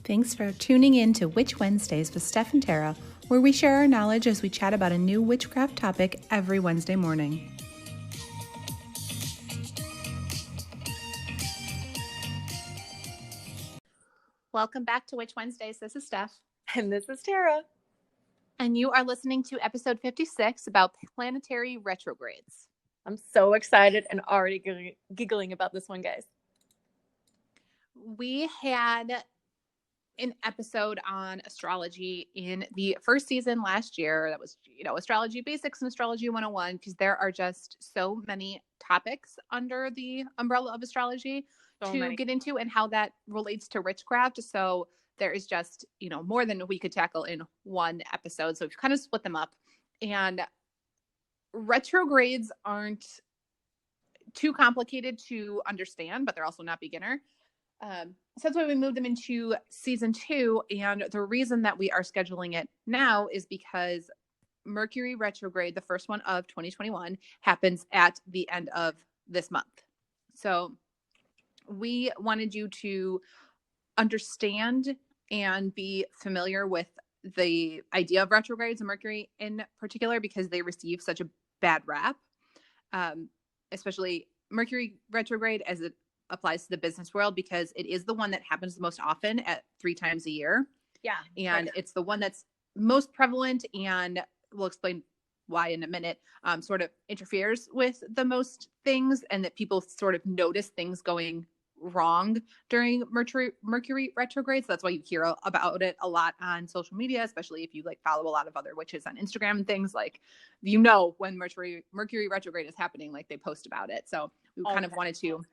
Thanks for tuning in to Witch Wednesdays with Steph and Tara, where we share our knowledge as we chat about a new witchcraft topic every Wednesday morning. Welcome back to Witch Wednesdays. This is Steph. And this is Tara. And you are listening to episode 56 about planetary retrogrades. I'm so excited and already giggling about this one, guys. We had an episode on astrology in the first season last year. That was, astrology basics and astrology 101, because there are just so many topics under the umbrella of astrology get into and how that relates to witchcraft. So there is just, more than we could tackle in one episode. So we've kind of split them up, and retrogrades aren't too complicated to understand, but they're also not beginner. So that's why we moved them into season 2. And the reason that we are scheduling it now is because Mercury Retrograde, the first one of 2021, happens at the end of this month. So we wanted you to understand and be familiar with the idea of retrogrades and Mercury in particular, because they receive such a bad rap, especially Mercury Retrograde as it applies to the business world, because it is the one that happens the most often at 3 times a year. Yeah. And it's the one that's most prevalent, and we'll explain why in a minute, sort of interferes with the most things, and that people sort of notice things going wrong during Mercury retrograde. So that's why you hear about it a lot on social media, especially if you follow a lot of other witches on Instagram and things, when Mercury retrograde is happening, they post about it. So we kind of wanted to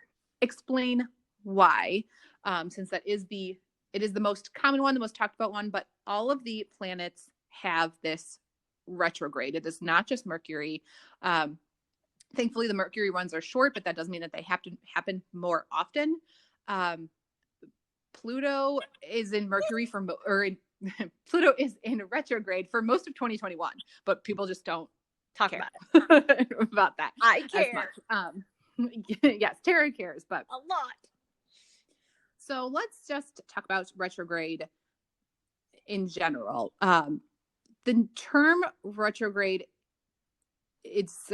explain why, since it is the most common one, the most talked about one, but all of the planets have this retrograde. It is not just Mercury. Thankfully, the Mercury ones are short, but that doesn't mean that they have to happen more often. Pluto is in Pluto is in retrograde for most of 2021, but people just don't talk about that. I care. Yes, Tara cares, but a lot. So let's just talk about retrograde in general. The term retrograde, it's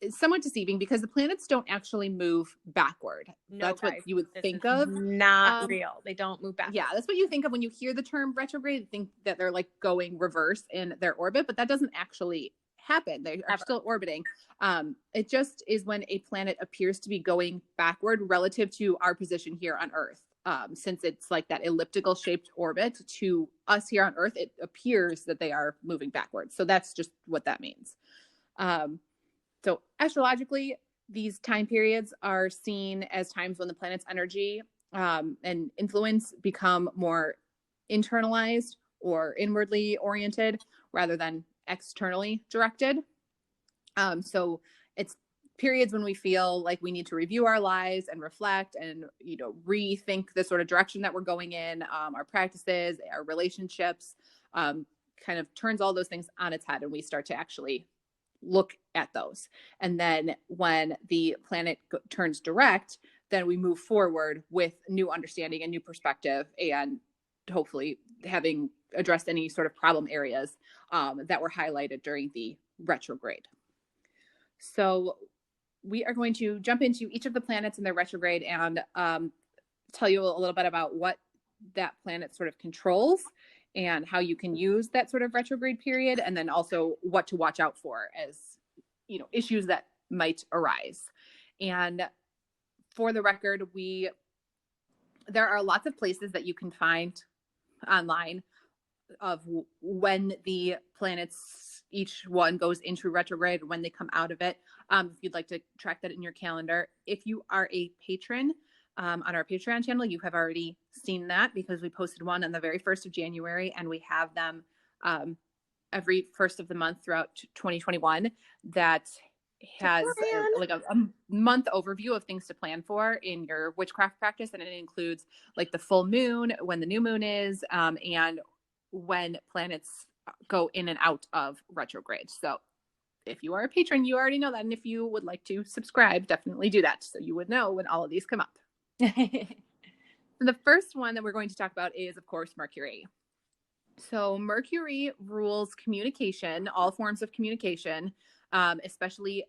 somewhat deceiving because the planets don't actually move backward. No, that's guys, what you would think of. Not real. They don't move backward. Yeah, that's what you think of when you hear the term retrograde. You think that they're going reverse in their orbit, but that doesn't actually happen. They are still orbiting. It just is when a planet appears to be going backward relative to our position here on Earth. Since it's that elliptical shaped orbit to us here on Earth, it appears that they are moving backwards. So that's just what that means. So astrologically, these time periods are seen as times when the planet's energy and influence become more internalized or inwardly oriented rather than externally directed. So it's periods when we feel like we need to review our lives and reflect and, rethink the sort of direction that we're going in, our practices, our relationships, kind of turns all those things on its head, and we start to actually look at those. And then when the planet turns direct, then we move forward with new understanding and new perspective, and hopefully having addressed any sort of problem areas that were highlighted during the retrograde. So we are going to jump into each of the planets in their retrograde and tell you a little bit about what that planet sort of controls and how you can use that sort of retrograde period, and then also what to watch out for as, issues that might arise. And for the record, there are lots of places that you can find online of when the planets, each one goes into retrograde, when they come out of it. If you'd like to track that in your calendar. If you are a patron on our Patreon channel, you have already seen that, because we posted one on the very 1st of January, and we have them every first of the month throughout 2021 that has a month overview of things to plan for in your witchcraft practice. And it includes the full moon, when the new moon is, and when planets go in and out of retrograde. So if you are a patron, you already know that. And if you would like to subscribe, definitely do that, so you would know when all of these come up. The first one that we're going to talk about is, of course, Mercury. So Mercury rules communication, all forms of communication, especially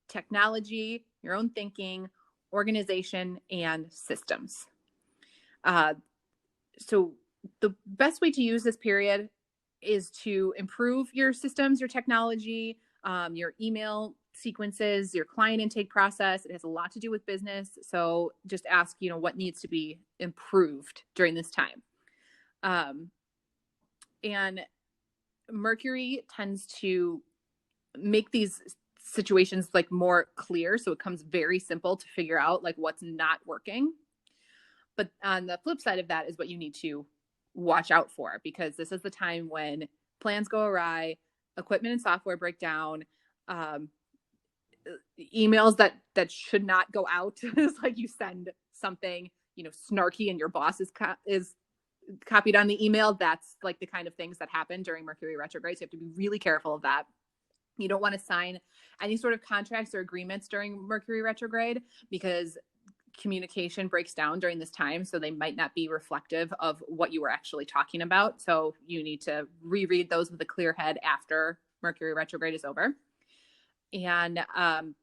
technology, your own thinking, organization, and systems. So the best way to use this period is to improve your systems, your technology, your email sequences, your client intake process. It has a lot to do with business. So just ask, what needs to be improved during this time. And Mercury tends to make these situations like more clear. So it comes very simple to figure out like what's not working. But on the flip side of that is what you need to watch out for, because this is the time when plans go awry, equipment and software break down, emails that should not go out. It's like you send something, snarky and your boss is copied on the email. That's like the kind of things that happen during Mercury retrograde. So you have to be really careful of that. You don't want to sign any sort of contracts or agreements during Mercury retrograde because communication breaks down during this time. So they might not be reflective of what you were actually talking about. So you need to reread those with a clear head after Mercury retrograde is over. And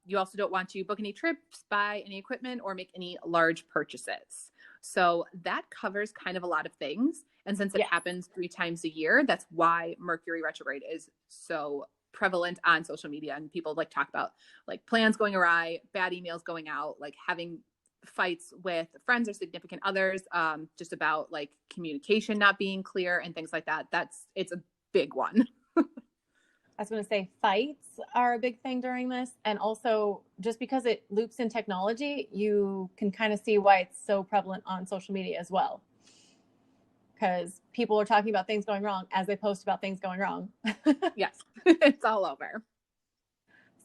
you also don't want to book any trips, buy any equipment, or make any large purchases. So that covers kind of a lot of things. And since it happens 3 times a year, that's why Mercury retrograde is so prevalent on social media. And people like talk about like plans going awry, bad emails going out, like having fights with friends or significant others, just about like communication not being clear and things like that. It's a big one. I was going to say fights are a big thing during this. And also just because it loops in technology, you can kind of see why it's so prevalent on social media as well. Because people are talking about things going wrong as they post about things going wrong. Yes, it's all over.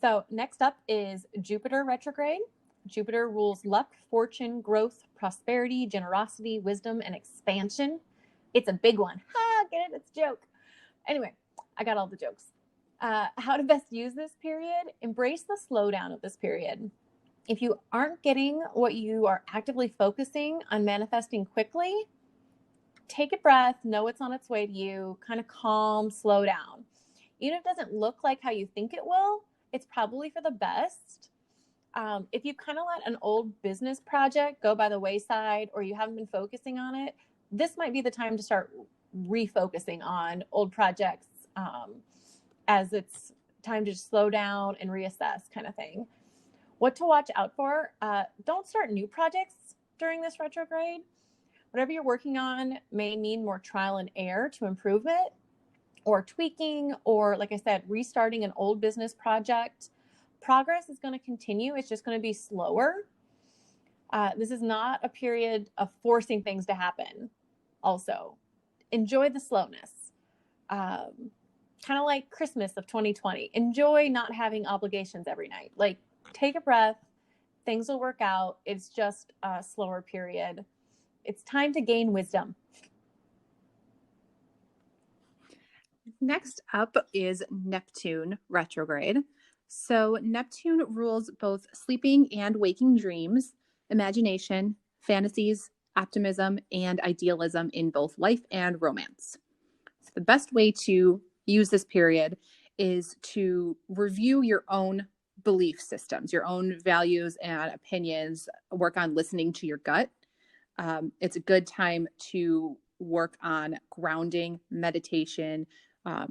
So next up is Jupiter retrograde. Jupiter rules luck, fortune, growth, prosperity, generosity, wisdom, and expansion. It's a big one. Ha, get it? It's a joke. Anyway, I got all the jokes. How to best use this period? Embrace the slowdown of this period. If you aren't getting what you are actively focusing on manifesting quickly, take a breath, know it's on its way to you, kind of calm, slow down. Even if it doesn't look like how you think it will, it's probably for the best. If you kind of let an old business project go by the wayside or you haven't been focusing on it, this might be the time to start refocusing on old projects, as it's time to just slow down and reassess kind of thing. What to watch out for? Don't start new projects during this retrograde. Whatever you're working on may need more trial and error to improve it, or tweaking, or like I said, restarting an old business project. Progress is going to continue. It's just going to be slower. This is not a period of forcing things to happen. Also, enjoy the slowness. Kind of like Christmas of 2020. Enjoy not having obligations every night. Like, take a breath. Things will work out. It's just a slower period. It's time to gain wisdom. Next up is Neptune retrograde. So Neptune rules both sleeping and waking dreams, imagination, fantasies, optimism, and idealism in both life and romance. So the best way to use this period is to review your own belief systems, your own values and opinions, work on listening to your gut. It's a good time to work on grounding, meditation,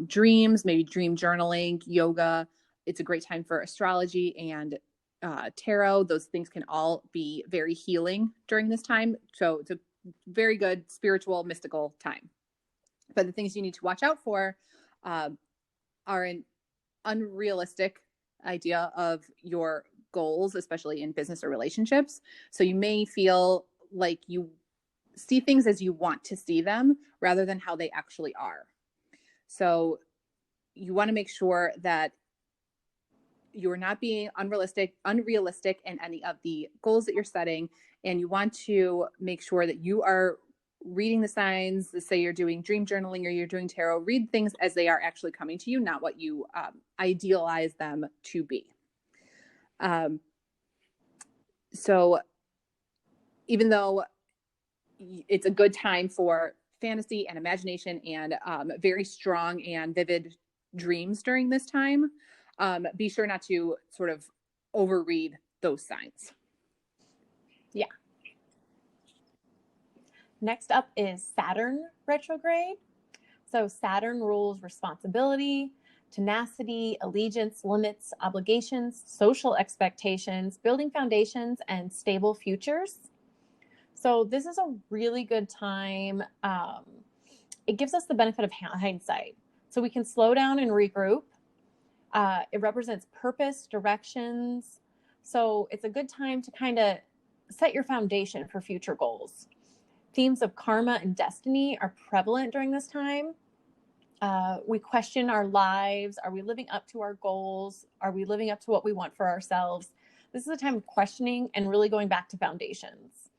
dreams, maybe dream journaling, yoga. It's a great time for astrology and tarot. Those things can all be very healing during this time. So it's a very good spiritual, mystical time. But the things you need to watch out for are an unrealistic idea of your goals, especially in business or relationships. So you may feel like you see things as you want to see them rather than how they actually are. So you want to make sure that you're not being unrealistic in any of the goals that you're setting. And you want to make sure that you are reading the signs. Let's say you're doing dream journaling or you're doing tarot. Read things as they are actually coming to you, not what you idealize them to be. So even though it's a good time for fantasy and imagination and very strong and vivid dreams during this time. Be sure not to sort of overread those signs. Yeah. Next up is Saturn retrograde. So Saturn rules responsibility, tenacity, allegiance, limits, obligations, social expectations, building foundations, and stable futures. So this is a really good time. It gives us the benefit of hindsight. So we can slow down and regroup. It represents purpose, directions. So it's a good time to kind of set your foundation for future goals. Themes of karma and destiny are prevalent during this time. We question our lives. Are we living up to our goals? Are we living up to what we want for ourselves? This is a time of questioning and really going back to foundations.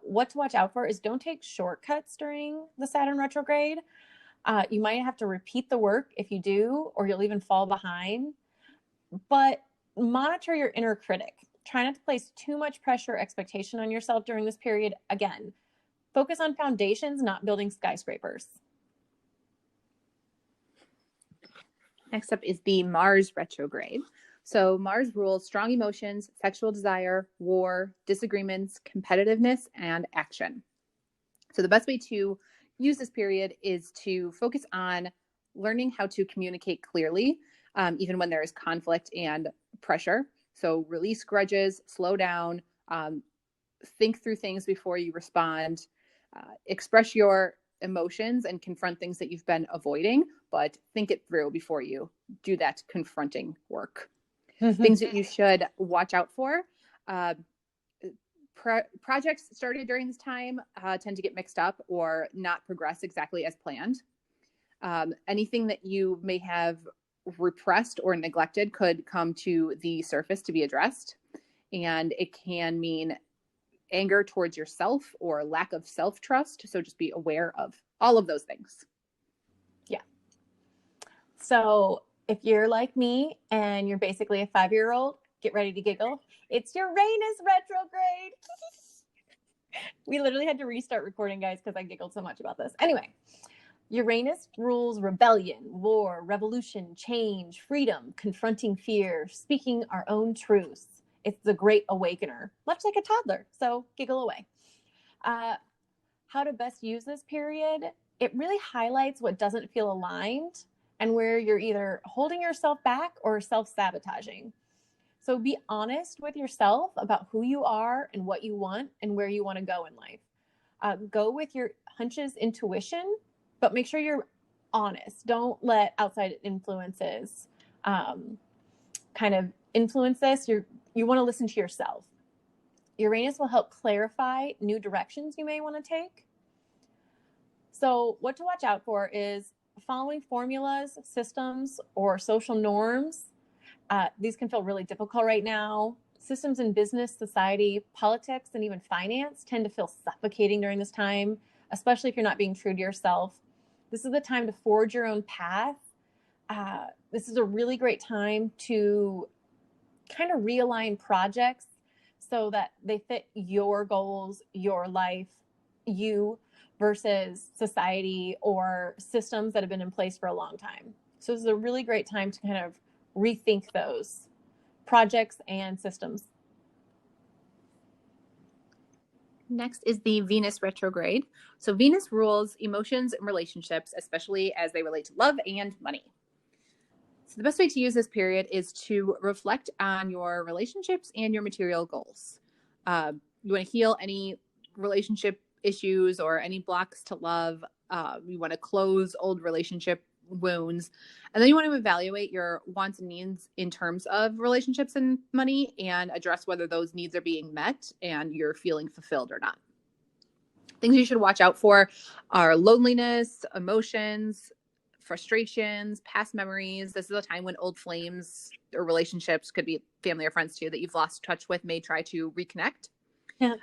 What to watch out for is don't take shortcuts during the Saturn retrograde. You might have to repeat the work if you do, or you'll even fall behind. But monitor your inner critic. Try not to place too much pressure or expectation on yourself during this period. Again, focus on foundations, not building skyscrapers. Next up is the Mars retrograde. So Mars rules strong emotions, sexual desire, war, disagreements, competitiveness, and action. So the best way to use this period is to focus on learning how to communicate clearly, even when there is conflict and pressure. So release grudges, slow down, think through things before you respond, express your emotions and confront things that you've been avoiding, but think it through before you do that confronting work. Things that you should watch out for. Projects started during this time tend to get mixed up or not progress exactly as planned. Anything that you may have repressed or neglected could come to the surface to be addressed. And it can mean anger towards yourself or lack of self-trust. So just be aware of all of those things. Yeah. So if you're like me and you're basically a 5-year-old, get ready to giggle. It's Uranus retrograde. We literally had to restart recording, guys, because I giggled so much about this. Anyway, Uranus rules rebellion, war, revolution, change, freedom, confronting fear, speaking our own truths. It's the great awakener, much like a toddler. So giggle away. How to best use this period? It really highlights what doesn't feel aligned and where you're either holding yourself back or self-sabotaging. So be honest with yourself about who you are and what you want and where you want to go in life. Go with your hunches, intuition, but make sure you're honest. Don't let outside influences kind of influence this. You want to listen to yourself. Uranus will help clarify new directions you may want to take. So what to watch out for is following formulas, systems, or social norms. These can feel really difficult right now. Systems in business, society, politics, and even finance tend to feel suffocating during this time, especially if you're not being true to yourself. This is the time to forge your own path. This is a really great time to kind of realign projects so that they fit your goals, your life, you versus society or systems that have been in place for a long time. So this is a really great time to kind of rethink those projects and systems. Next is the Venus retrograde. So Venus rules emotions and relationships, especially as they relate to love and money. So the best way to use this period is to reflect on your relationships and your material goals. You want to heal any relationship issues or any blocks to love. You want to close old relationship wounds. And then you want to evaluate your wants and needs in terms of relationships and money and address whether those needs are being met and you're feeling fulfilled or not. Things you should watch out for are loneliness, emotions, frustrations, past memories. This is a time when old flames or relationships, could be family or friends too, that you've lost touch with, may try to reconnect.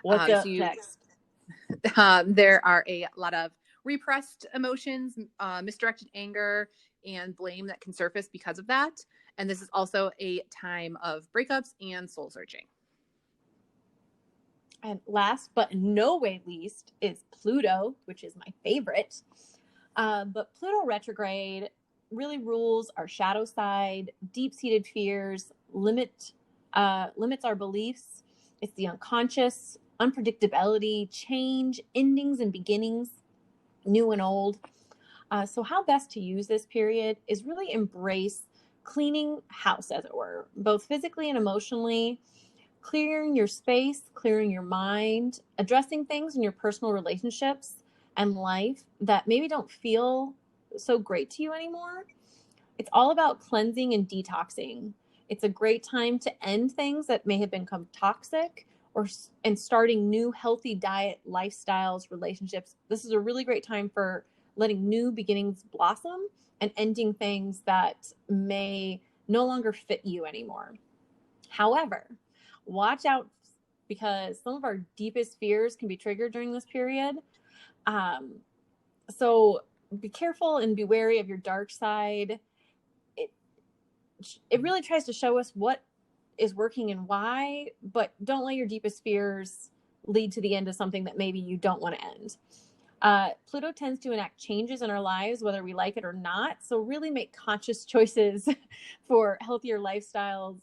What's up next? There are a lot of repressed emotions, misdirected anger, and blame that can surface because of that. And this is also a time of breakups and soul searching. And last but no way least is Pluto, which is my favorite. But Pluto retrograde really rules our shadow side, deep-seated fears, limits our beliefs. It's the unconscious, unpredictability, change, endings and beginnings, new and old. So how best to use this period is really embrace cleaning house, as it were, both physically and emotionally, clearing your space, clearing your mind, addressing things in your personal relationships and life that maybe don't feel so great to you anymore. It's all about cleansing and detoxing. It's a great time to end things that may have become toxic and starting new healthy diet, lifestyles, relationships. This is a really great time for letting new beginnings blossom and ending things that may no longer fit you anymore. However, watch out, because some of our deepest fears can be triggered during this period. So be careful and be wary of your dark side. It really tries to show us what is working and why, but don't let your deepest fears lead to the end of something that maybe you don't want to end. Pluto tends to enact changes in our lives, whether we like it or not. So really make conscious choices for healthier lifestyles,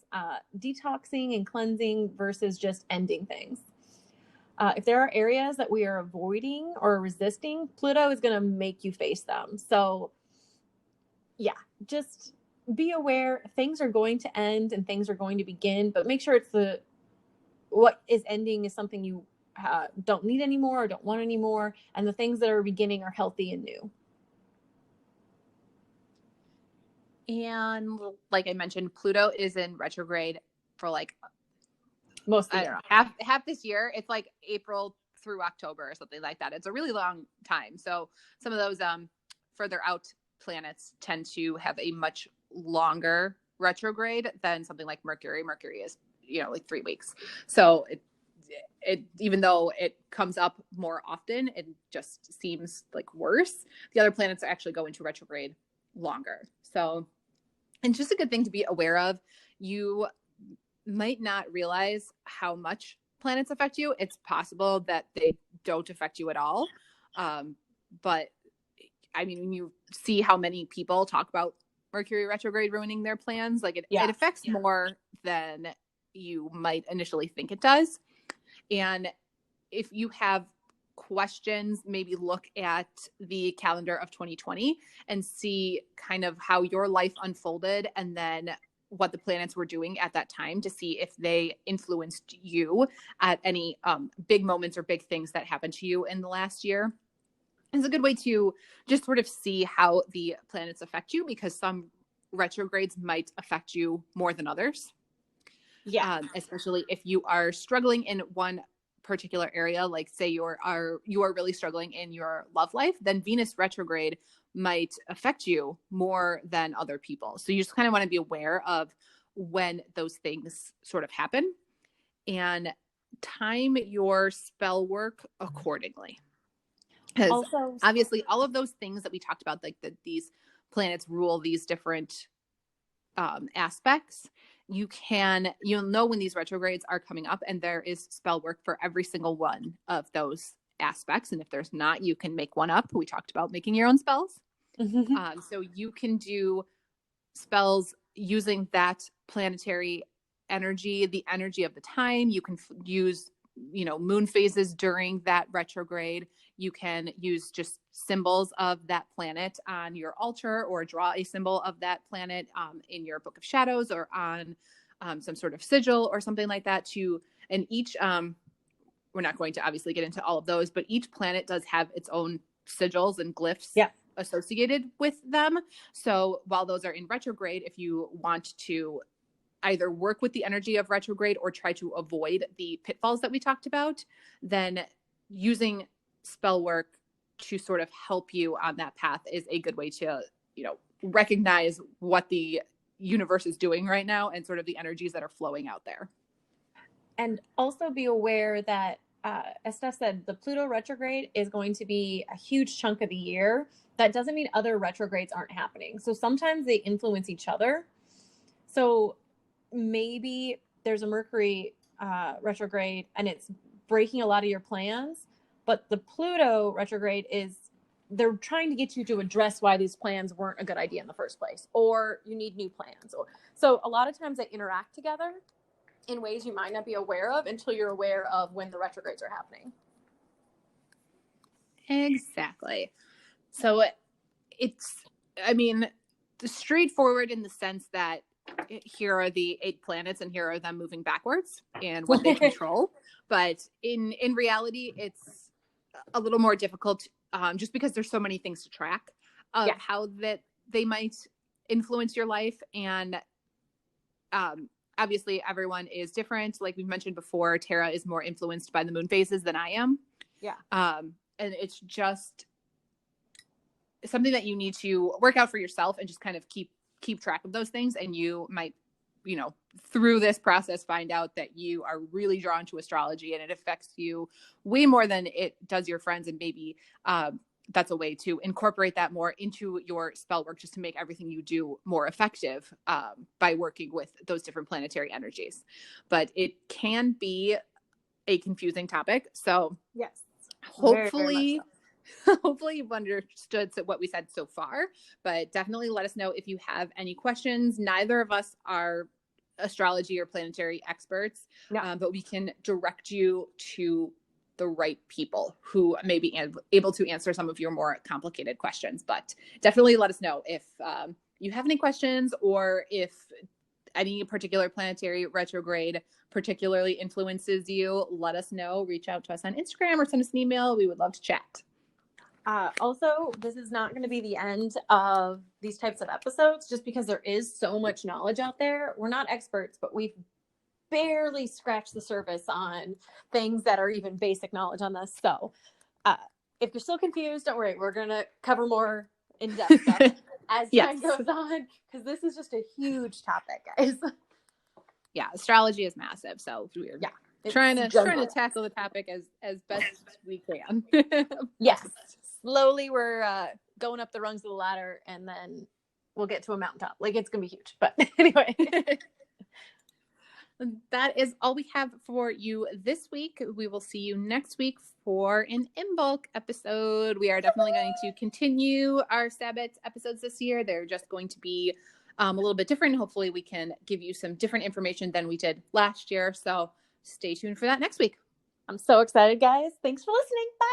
detoxing and cleansing versus just ending things. If there are areas that we are avoiding or resisting, Pluto is going to make you face them. So yeah, just be aware things are going to end and things are going to begin, but make sure it's what is ending is something you don't need anymore or don't want anymore, and the things that are beginning are healthy and new. And like I mentioned, Pluto is in retrograde for like most of the year. Half this year. It's like April through October or something like that. It's a really long time. So some of those further out planets tend to have a much longer retrograde than something like Mercury. Mercury is, like 3 weeks. So it even though it comes up more often, it just seems like worse. The other planets actually go into retrograde longer. So it's just a good thing to be aware of. You might not realize how much planets affect you. It's possible that they don't affect you at all. But I mean, when you see how many people talk about Mercury retrograde ruining their plans, like it affects more than you might initially think it does. And if you have questions, maybe look at the calendar of 2020 and see kind of how your life unfolded and then what the planets were doing at that time to see if they influenced you at any big moments or big things that happened to you in the last year. It's a good way to just sort of see how the planets affect you, because some retrogrades might affect you more than others. Yeah. Especially if you are struggling in one particular area, like say you are really struggling in your love life, then Venus retrograde might affect you more than other people. So you just kind of want to be aware of when those things sort of happen and time your spell work accordingly. Because obviously all of those things that we talked about, like these planets rule these different aspects, you'll know when these retrogrades are coming up, and there is spell work for every single one of those aspects. And if there's not, you can make one up. We talked about making your own spells. So you can do spells using that planetary energy, the energy of the time. You can use, moon phases during that retrograde. You can use just symbols of that planet on your altar, or draw a symbol of that planet in your book of shadows, or on some sort of sigil or something like that. And each, we're not going to obviously get into all of those, but each planet does have its own sigils and glyphs associated with them. So while those are in retrograde, if you want to either work with the energy of retrograde or try to avoid the pitfalls that we talked about, then using spell work to sort of help you on that path is a good way to, recognize what the universe is doing right now and sort of the energies that are flowing out there. And also be aware that, as Steph said, the Pluto retrograde is going to be a huge chunk of the year. That doesn't mean other retrogrades aren't happening. So sometimes they influence each other. So maybe there's a Mercury retrograde and it's breaking a lot of your plans. But the Pluto retrograde is, they're trying to get you to address why these plans weren't a good idea in the first place, or you need new plans. So a lot of times they interact together in ways you might not be aware of until you're aware of when the retrogrades are happening. Exactly. So it's, I mean, straightforward in the sense that here are the 8 planets and here are them moving backwards and what they control. But in reality, it's a little more difficult just because there's so many things to track of how that they might influence your life. And obviously everyone is different. Like we've mentioned before, Tara is more influenced by the moon phases than I am. Yeah. And it's just something that you need to work out for yourself and just kind of keep track of those things. And you might, you know, through this process, find out that you are really drawn to astrology and it affects you way more than it does your friends. And maybe that's a way to incorporate that more into your spell work, just to make everything you do more effective by working with those different planetary energies. But it can be a confusing topic. So yes, hopefully you've understood what we said so far, but definitely let us know if you have any questions. Neither of us are astrology or planetary experts, but we can direct you to the right people who may be able to answer some of your more complicated questions. But definitely let us know if you have any questions, or if any particular planetary retrograde particularly influences you. Let us know. Reach out to us on Instagram or send us an email. We would love to chat. Also, this is not going to be the end of these types of episodes, just because there is so much knowledge out there. We're not experts, but we've barely scratched the surface on things that are even basic knowledge on this. So if you're still confused, don't worry. We're going to cover more in-depth stuff as time goes on, because this is just a huge topic, guys. Yeah, astrology is massive. So we're trying to tackle the topic as best as we can. Yes. Slowly we're going up the rungs of the ladder, and then we'll get to a mountaintop. Like, it's going to be huge. But anyway. That is all we have for you this week. We will see you next week for an in bulk episode. We are definitely going to continue our Sabbath episodes this year. They're just going to be a little bit different. Hopefully we can give you some different information than we did last year. So stay tuned for that next week. I'm so excited, guys. Thanks for listening. Bye.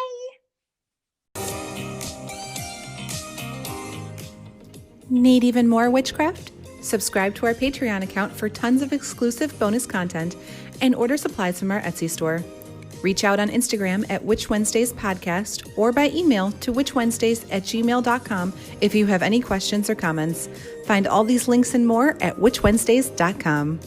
Need even more witchcraft? Subscribe to our Patreon account for tons of exclusive bonus content and order supplies from our Etsy store. Reach out on Instagram at Witch Wednesdays Podcast or by email to witchwednesdays@gmail.com if you have any questions or comments. Find all these links and more at witchwednesdays.com.